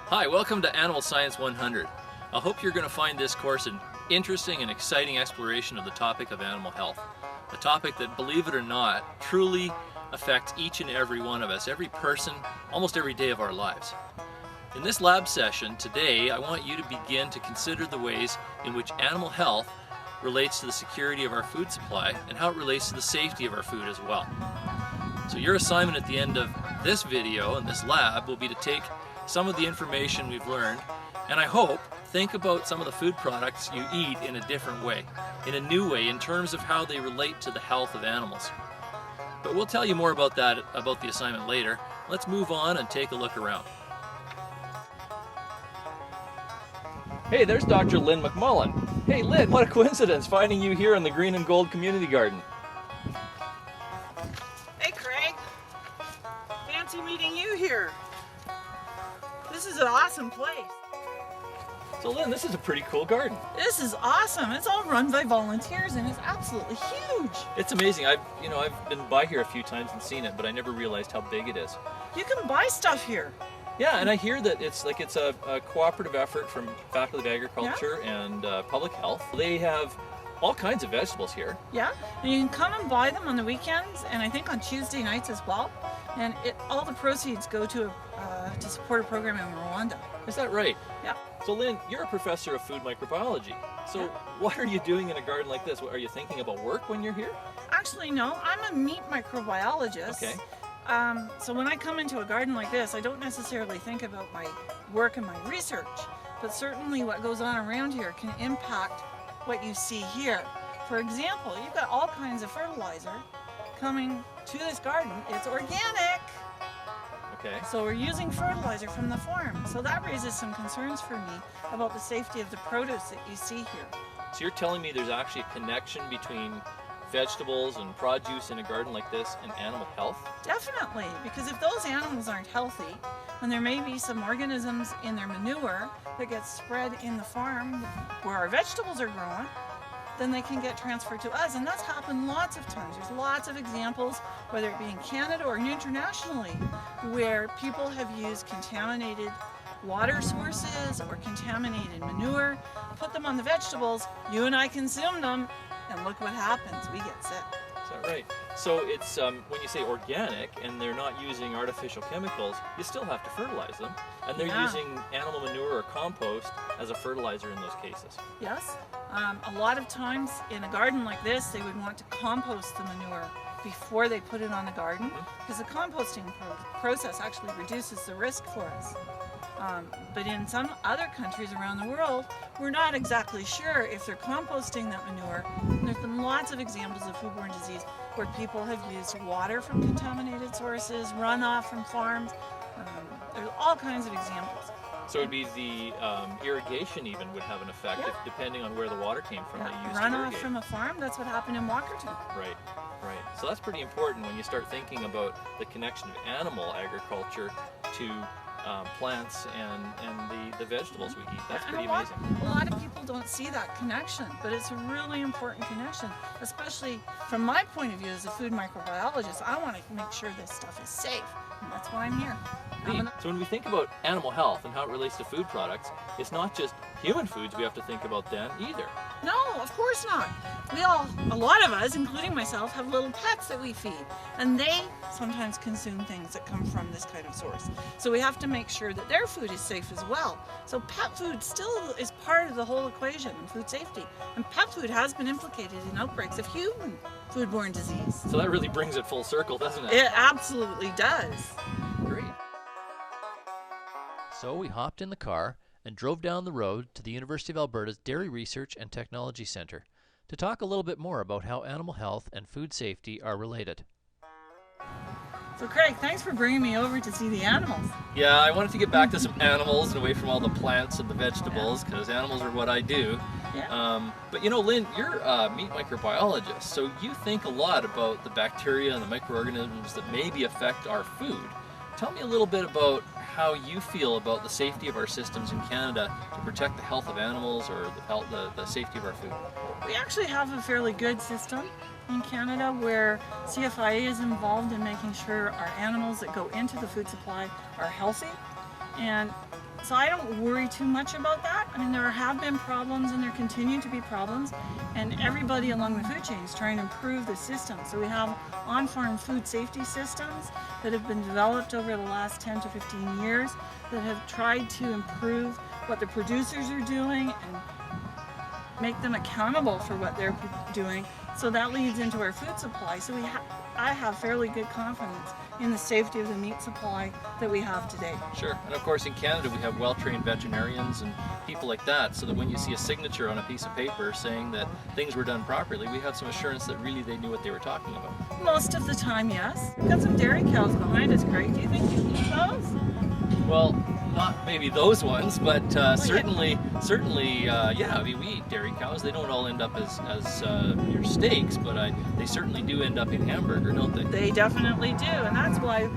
Hi, welcome to Animal Science 100. I hope you're going to find this course an interesting and exciting exploration of the topic of animal health. A topic that, believe it or not, truly affects each and every one of us, every person, almost every day of our lives. In this lab session today, I want you to begin to consider the ways in which animal health relates to the security of our food supply and how it relates to the safety of our food as well. So your assignment at the end of this video and this lab will be to take some of the information we've learned, and I hope think about some of the food products you eat in a different way, in a new way, in terms of how they relate to the health of animals. But we'll tell you more about that, about the assignment later. Let's move on and take a look around. Hey, there's Dr. Lynn McMullen. Hey Lynn, what a coincidence finding you here in the Green and Gold Community Garden. Hey Craig, fancy meeting you here. This is an awesome place. So Lynn, this is a pretty cool garden. This is awesome. It's all run by volunteers and it's absolutely huge. It's amazing. I've been by here a few times and seen it, but I never realized how big it is. You can buy stuff here. Yeah, and I hear that it's a cooperative effort from Faculty of Agriculture and Public Health. They have all kinds of vegetables here. Yeah, and you can come and buy them on the weekends and I think on Tuesday nights as well. And all the proceeds go to support a program in Rwanda. Is that right? Yeah. So Lynn, you're a professor of food microbiology. So what are you doing in a garden like this? Are you thinking about work when you're here? Actually, no. I'm a meat microbiologist. Okay. So when I come into a garden like this, I don't necessarily think about my work and my research, but certainly what goes on around here can impact what you see here. For example, you've got all kinds of fertilizer coming to this garden. It's organic. Okay. So we're using fertilizer from the farm. So that raises some concerns for me about the safety of the produce that you see here. So you're telling me there's actually a connection between vegetables and produce in a garden like this and animal health? Definitely, because if those animals aren't healthy, and there may be some organisms in their manure that get spread in the farm where our vegetables are grown, then they can get transferred to us. And that's happened lots of times. There's lots of examples, whether it be in Canada or internationally, where people have used contaminated water sources or contaminated manure, put them on the vegetables, you and I consume them, and look what happens, we get sick. Is that right? So it's, when you say organic and they're not using artificial chemicals, you still have to fertilize them. And they're using animal manure or compost as a fertilizer in those cases. Yes. A lot of times in a garden like this, they would want to compost the manure before they put it on the garden, because the composting process actually reduces the risk for us. But in some other countries around the world, we're not exactly sure if they're composting that manure. And there's been lots of examples of foodborne disease where people have used water from contaminated sources, runoff from farms. There's all kinds of examples. So it'd be the irrigation even would have an effect if, depending on where the water came from that you used to runoff irrigate. from a farm, that's what happened in Walkerton. Right, right. So that's pretty important when you start thinking about the connection of animal agriculture to plants and the vegetables we eat. That's pretty amazing. A lot of people don't see that connection, but it's a really important connection, especially from my point of view as a food microbiologist. I want to make sure this stuff is safe, and that's why I'm here. So when we think about animal health and how it relates to food products, it's not just human foods we have to think about then either. No, of course not. A lot of us, including myself, have little pets that we feed, and they sometimes consume things that come from this kind of source. So we have to make sure that their food is safe as well. So pet food still is part of the whole equation in food safety, and pet food has been implicated in outbreaks of human foodborne disease. So that really brings it full circle, doesn't it? It absolutely does. Great. So we hopped in the car and drove down the road to the University of Alberta's Dairy Research and Technology Centre to talk a little bit more about how animal health and food safety are related. So Craig, thanks for bringing me over to see the animals. Yeah, I wanted to get back to some animals and away from all the plants and the vegetables, because animals are what I do. Yeah. But you know, Lynn, you're a meat microbiologist, so you think a lot about the bacteria and the microorganisms that maybe affect our food. Tell me a little bit about how you feel about the safety of our systems in Canada to protect the health of animals or the safety of our food. We actually have a fairly good system in Canada where CFIA is involved in making sure our animals that go into the food supply are healthy. And So I don't worry too much about that. I mean, there have been problems and there continue to be problems, and everybody along the food chain is trying to improve the system. So we have on-farm food safety systems that have been developed over the last 10 to 15 years that have tried to improve what the producers are doing and make them accountable for what they're doing. So that leads into our food supply. So I have fairly good confidence in the safety of the meat supply that we have today. Sure. And of course in Canada we have well-trained veterinarians and people like that, so that when you see a signature on a piece of paper saying that things were done properly, we have some assurance that really they knew what they were talking about. Most of the time, yes. We've got some dairy cows behind us, Craig. Do you think you eat those? Well, not maybe those ones, but certainly, yeah. I mean, we eat dairy cows. They don't all end up as your steaks, but they certainly do end up in hamburger, don't they? They definitely do, and that's why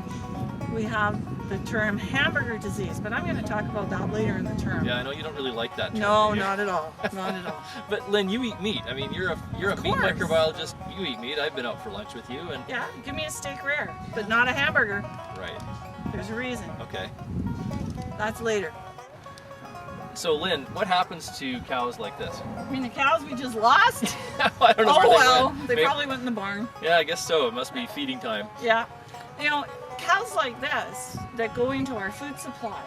we have the term hamburger disease. But I'm going to talk about that later in the term. Yeah, I know you don't really like that term. No, not at all. Not at all. But Lynn, you eat meat. I mean, you're a meat microbiologist. You eat meat. I've been out for lunch with you, and yeah, give me a steak rare, but not a hamburger. Right. There's a reason. Okay. That's later. So Lynn, what happens to cows like this? I mean, the cows we just lost? I don't know where they went. They probably went in the barn. Yeah, I guess so. It must be feeding time. Yeah. You know, cows like this that go into our food supply,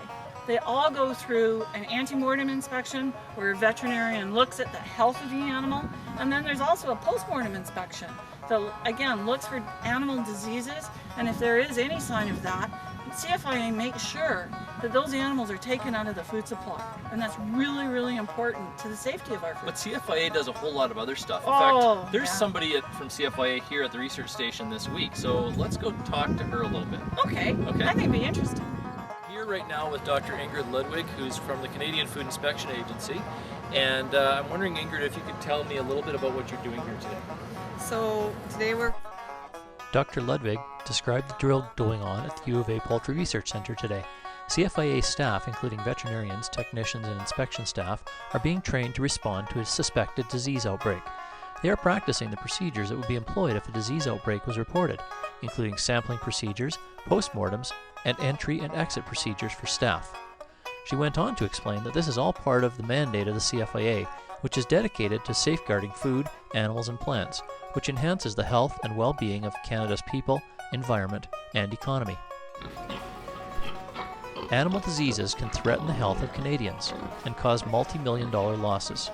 they all go through an ante-mortem inspection where a veterinarian looks at the health of the animal, and then there's also a post-mortem inspection that, again, looks for animal diseases, and if there is any sign of that, CFIA makes sure that those animals are taken out of the food supply, and that's really, really important to the safety of our food. But CFIA does a whole lot of other stuff. In fact, there's somebody from CFIA here at the research station this week, so let's go talk to her a little bit. Okay. I think it'd be interesting. Here right now with Dr. Ingrid Ludwig, who's from the Canadian Food Inspection Agency, and I'm wondering, Ingrid, if you could tell me a little bit about what you're doing here today. So today we're... Dr. Ludwig described the drill going on at the U of A Poultry Research Center today. CFIA staff, including veterinarians, technicians, and inspection staff, are being trained to respond to a suspected disease outbreak. They are practicing the procedures that would be employed if a disease outbreak was reported, including sampling procedures, postmortems, and entry and exit procedures for staff. She went on to explain that this is all part of the mandate of the CFIA, which is dedicated to safeguarding food, animals, and plants, which enhances the health and well-being of Canada's people, environment, and economy. Animal diseases can threaten the health of Canadians and cause multi-million-dollar losses.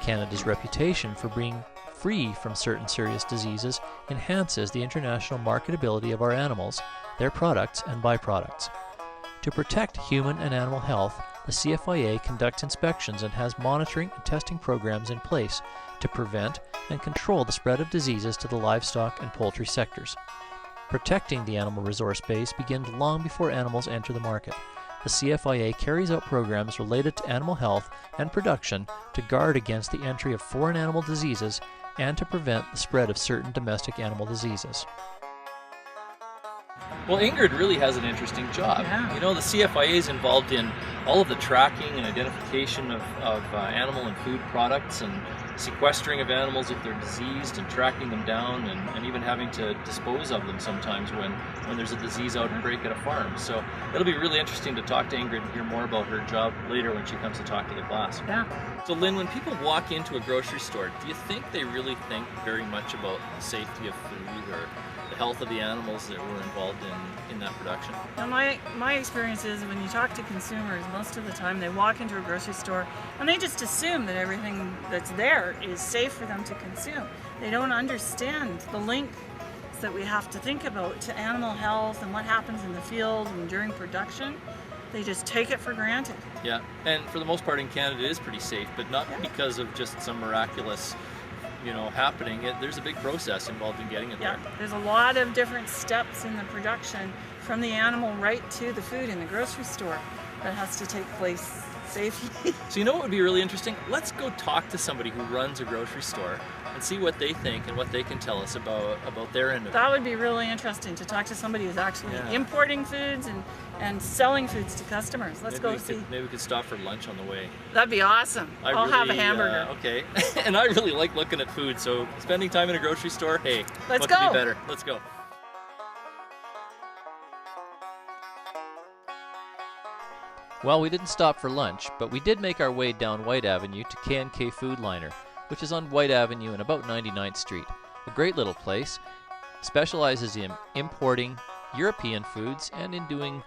Canada's reputation for being free from certain serious diseases enhances the international marketability of our animals, their products, and byproducts. To protect human and animal health, the CFIA conducts inspections and has monitoring and testing programs in place to prevent and control the spread of diseases to the livestock and poultry sectors. Protecting the animal resource base begins long before animals enter the market. The CFIA carries out programs related to animal health and production to guard against the entry of foreign animal diseases and to prevent the spread of certain domestic animal diseases. Well, Ingrid really has an interesting job. Yeah. You know, the CFIA is involved in all of the tracking and identification of animal and food products, and sequestering of animals if they're diseased, and tracking them down, and even having to dispose of them sometimes when there's a disease outbreak at a farm. So it'll be really interesting to talk to Ingrid and hear more about her job later when she comes to talk to the class. Yeah. So Lynn, when people walk into a grocery store, do you think they really think very much about the safety of food or the health of the animals that were involved in that production? Now my experience is when you talk to consumers, most of the time they walk into a grocery store and they just assume that everything that's there is safe for them to consume. They don't understand the links that we have to think about to animal health and what happens in the field and during production. They just take it for granted. Yeah, and for the most part in Canada it is pretty safe, but not because of just some miraculous happening. There's a big process involved in getting it there. Yeah, there's a lot of different steps in the production from the animal right to the food in the grocery store that has to take place safely. So you know what would be really interesting? Let's go talk to somebody who runs a grocery store and see what they think and what they can tell us about their end of it. That would be really interesting to talk to somebody who's actually importing foods and selling foods to customers. Maybe we could stop for lunch on the way. That'd be awesome. I'll have a hamburger. Okay. And I really like looking at food, so spending time in a grocery store, hey, what could be better? Let's go. Well, we didn't stop for lunch, but we did make our way down White Avenue to K&K Food Liner, which is on White Avenue and about 99th Street. A great little place, specializes in importing European foods and in doing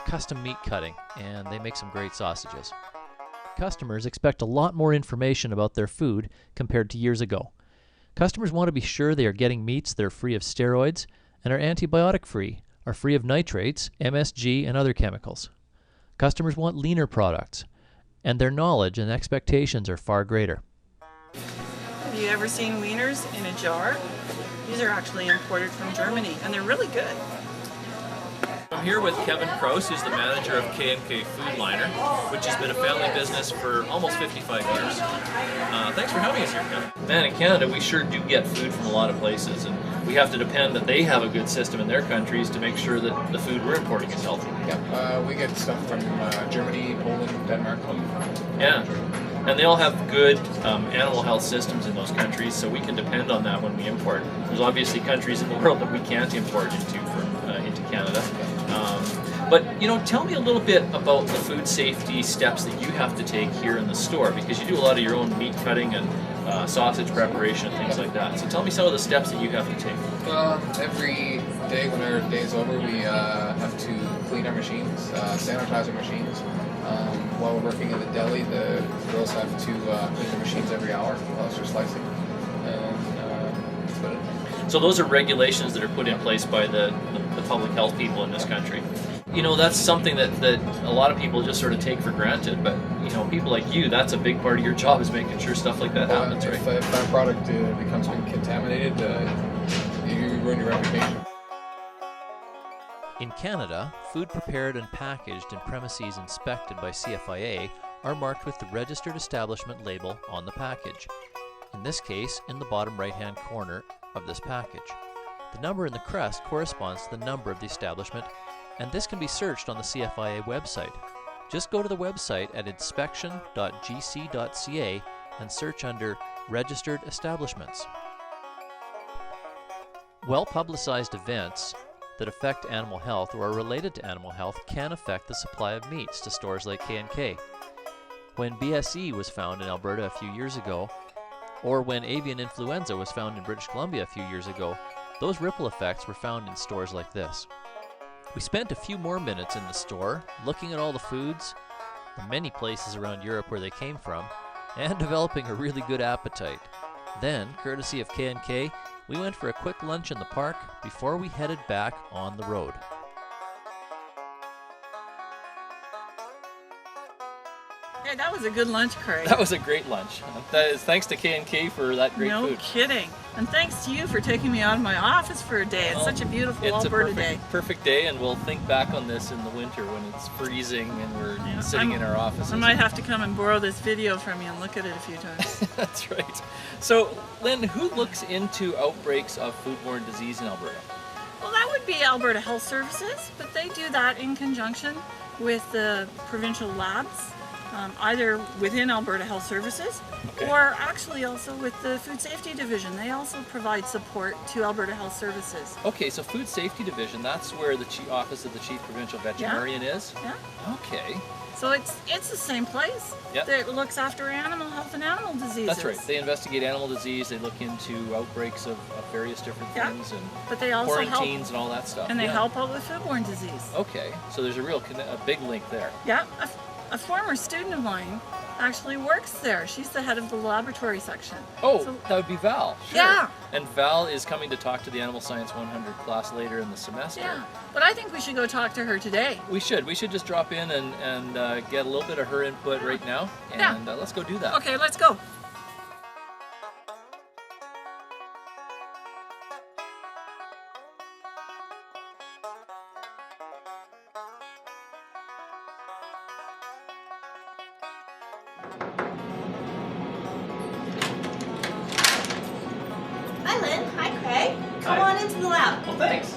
custom meat cutting, and they make some great sausages. Customers expect a lot more information about their food compared to years ago. Customers want to be sure they are getting meats that are free of steroids and are antibiotic-free, are free of nitrates, MSG, and other chemicals. Customers want leaner products, and their knowledge and expectations are far greater. Have you ever seen wieners in a jar? These are actually imported from Germany, and they're really good. I'm here with Kevin Krause, who's the manager of K&K Food Liner, which has been a family business for almost 55 years. Thanks for having us here, Kevin. Man, in Canada, we sure do get food from a lot of places, and we have to depend that they have a good system in their countries to make sure that the food we're importing is healthy. Yeah, we get stuff from Germany, Poland, Denmark. Yeah, and they all have good animal health systems in those countries, so we can depend on that when we import. There's obviously countries in the world that we can't import into Canada. But, tell me a little bit about the food safety steps that you have to take here in the store, because you do a lot of your own meat cutting and sausage preparation and things like that. So tell me some of the steps that you have to take. Every day when our day is over, we have to clean our machines, sanitize our machines. While we're working in the deli, the girls have to clean the machines every hour while they're slicing. And that's about it. So those are regulations that are put in place by the public health people in this country. That's something that a lot of people just sort of take for granted, but people like you, that's a big part of your job, is making sure stuff like that happens, right? If that product becomes contaminated, you ruin your reputation. In Canada, food prepared and packaged in premises inspected by CFIA are marked with the registered establishment label on the package. In this case, in the bottom right-hand corner of this package. The number in the crest corresponds to the number of the establishment, and this can be searched on the CFIA website. Just go to the website at inspection.gc.ca and search under Registered Establishments. Well-publicized events that affect animal health or are related to animal health can affect the supply of meats to stores like K&K. When BSE was found in Alberta a few years ago, or when avian influenza was found in British Columbia a few years ago, those ripple effects were found in stores like this. We spent a few more minutes in the store looking at all the foods, the many places around Europe where they came from, and developing a really good appetite. Then, courtesy of K&K, we went for a quick lunch in the park before we headed back on the road. Hey, that was a good lunch, Craig. That was a great lunch. That is thanks to K&K for that great food. No kidding. And thanks to you for taking me out of my office for a day. It's such a beautiful Alberta day. It's a perfect day, and we'll think back on this in the winter when it's freezing and we're sitting in our offices. I might have to come and borrow this video from you and look at it a few times. That's right. So, Lynn, who looks into outbreaks of foodborne disease in Alberta? Well, that would be Alberta Health Services, but they do that in conjunction with the provincial labs. Either within Alberta Health Services or actually also with the Food Safety Division. They also provide support to Alberta Health Services. Okay, so Food Safety Division, that's where the office of the Chief Provincial Veterinarian is? Yeah. Okay. So it's the same place that looks after animal health and animal diseases. That's right. They investigate animal disease, they look into outbreaks of various different things, and but they also quarantines and all that stuff. And they help out with foodborne disease. Okay, so there's a big link there. Yeah. A former student of mine actually works there. She's the head of the laboratory section. Oh, so, that would be Val. Sure. Yeah. And Val is coming to talk to the Animal Science 100 class later in the semester. Yeah, but I think we should go talk to her today. We should. We should just drop in and get a little bit of her input right now. And let's go do that. Okay, let's go. Hi, Lynn. Hi, Craig. Come on into the lab. Well, thanks.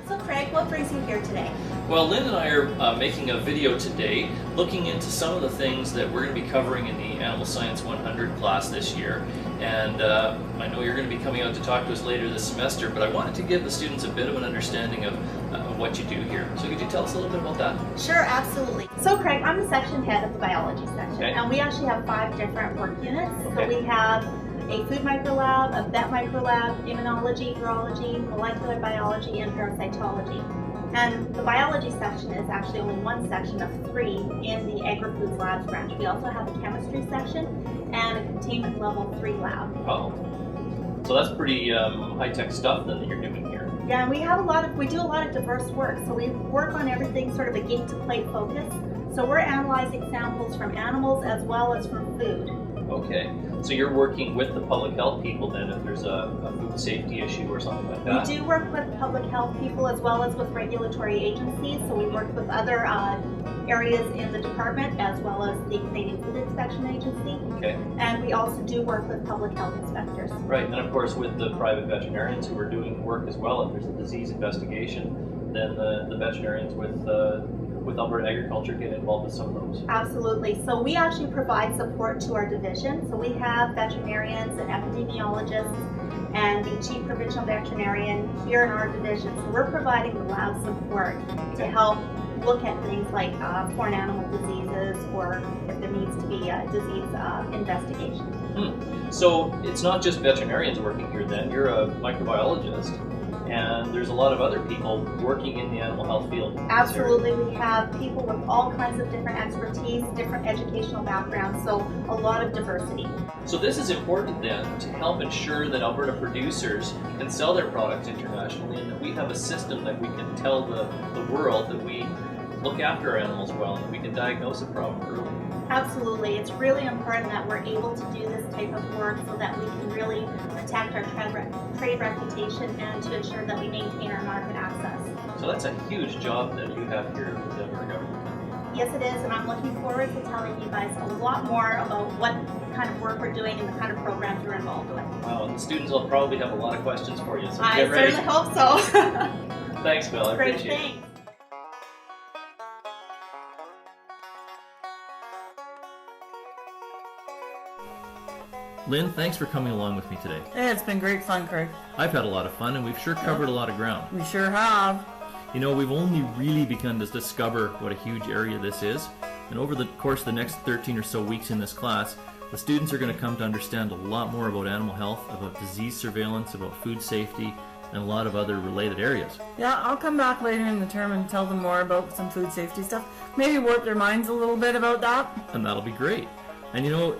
So, Craig, what brings you here today? Well, Lynn and I are making a video today looking into some of the things that we're going to be covering in the Animal Science 100 class this year. And I know you're going to be coming out to talk to us later this semester, but I wanted to give the students a bit of an understanding of what you do here. So could you tell us a little bit about that? Sure, absolutely. So Craig, I'm the section head of the biology section, Okay. and we actually have 5 different work units. Okay. So we have a food microlab, a vet microlab, immunology, virology, molecular biology, and parasitology. And the biology section is actually only one section of 3 in the agri-foods labs branch. We also have a chemistry section and a containment level 3 lab. Oh, so that's pretty high-tech stuff then that you're doing here. Yeah, and we do a lot of diverse work. So we work on everything sort of a gate to plate focus. So we're analyzing samples from animals as well as from food. Okay, so you're working with the public health people then if there's a food safety issue or something like that? We do work with public health people as well as with regulatory agencies. So we work with other areas in the department as well as the Canadian Food Inspection Agency. Okay, And we also do work with public health inspectors. right, and of course with the private veterinarians who are doing work as well, if there's a disease investigation, then the veterinarians with Alberta Agriculture get involved with some of those. Absolutely. So we actually provide support to our division. So we have veterinarians and epidemiologists and the chief provincial veterinarian here in our division. So we're providing the lab support to help look at things like foreign animal diseases or if there needs to be a disease investigation. So it's not just veterinarians working here then, you're a microbiologist, and there's a lot of other people working in the animal health field. Absolutely. We have people with all kinds of different expertise, different educational backgrounds, so a lot of diversity. So this is important then to help ensure that Alberta producers can sell their products internationally and that we have a system that we can tell the world that we look after our animals well and that we can diagnose a problem early. Absolutely. It's really important that we're able to do this type of work so that we can really protect our trade reputation and to ensure that we maintain our market access. So that's a huge job that you have here with the Alberta government. Yes, it is, and I'm looking forward to telling you guys a lot more about what kind of work we're doing and the kind of programs we're involved with. Wow, and the students will probably have a lot of questions for you, so I get ready. certainly hope so. Thanks, Bill. I Great, appreciate it. thanks. Lynn, thanks for coming along with me today. Yeah, it's been great fun, Craig. I've had a lot of fun and we've sure covered a lot of ground. We sure have. You know, we've only really begun to discover what a huge area this is, and over the course of the next 13 or so weeks in this class, the students are going to come to understand a lot more about animal health, about disease surveillance, about food safety, and a lot of other related areas. Yeah, I'll come back later in the term and tell them more about some food safety stuff. Maybe warp their minds a little bit about that. And that'll be great. And you know,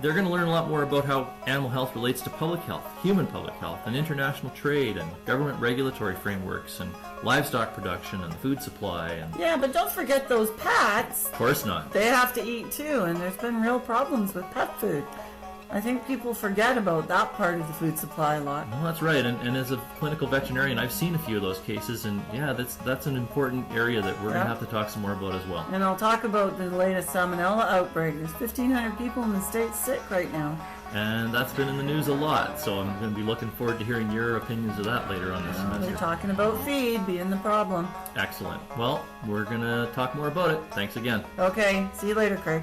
they're going to learn a lot more about how animal health relates to public health, human public health, and international trade, and government regulatory frameworks, and livestock production, and food supply, and... Yeah, but don't forget those pets. Of course not. They have to eat too, and there's been real problems with pet food. I think people forget about that part of the food supply a lot. Well, that's right, and as a clinical veterinarian, I've seen a few of those cases, and yeah, that's an important area that we're going to have to talk some more about as well. And I'll talk about the latest salmonella outbreak. There's 1,500 people in the States sick right now. And that's been in the news a lot, so I'm going to be looking forward to hearing your opinions of that later on this They're semester. talking about feed being the problem. Excellent. Well, we're going to talk more about it. Thanks again. Okay, see you later, Craig.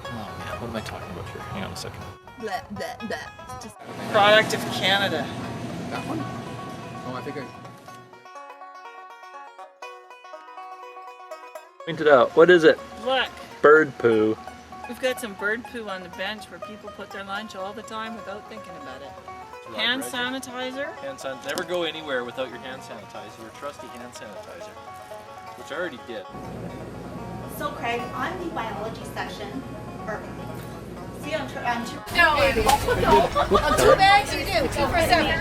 Oh man, what am I talking about here? Hang on a second. Blah, blah, blah. It's just product of Canada. That one? Oh, I think I... Point it out. What is it? Look, Bird poo. we've got some bird poo on the bench where people put their lunch all the time without thinking about it. Hand sanitizer. Hand sanitizer. Never go anywhere without your hand sanitizer, your trusty hand sanitizer, which I already did. So Craig, on the biology section, or see on No, 2 bags you do, 2 for 7.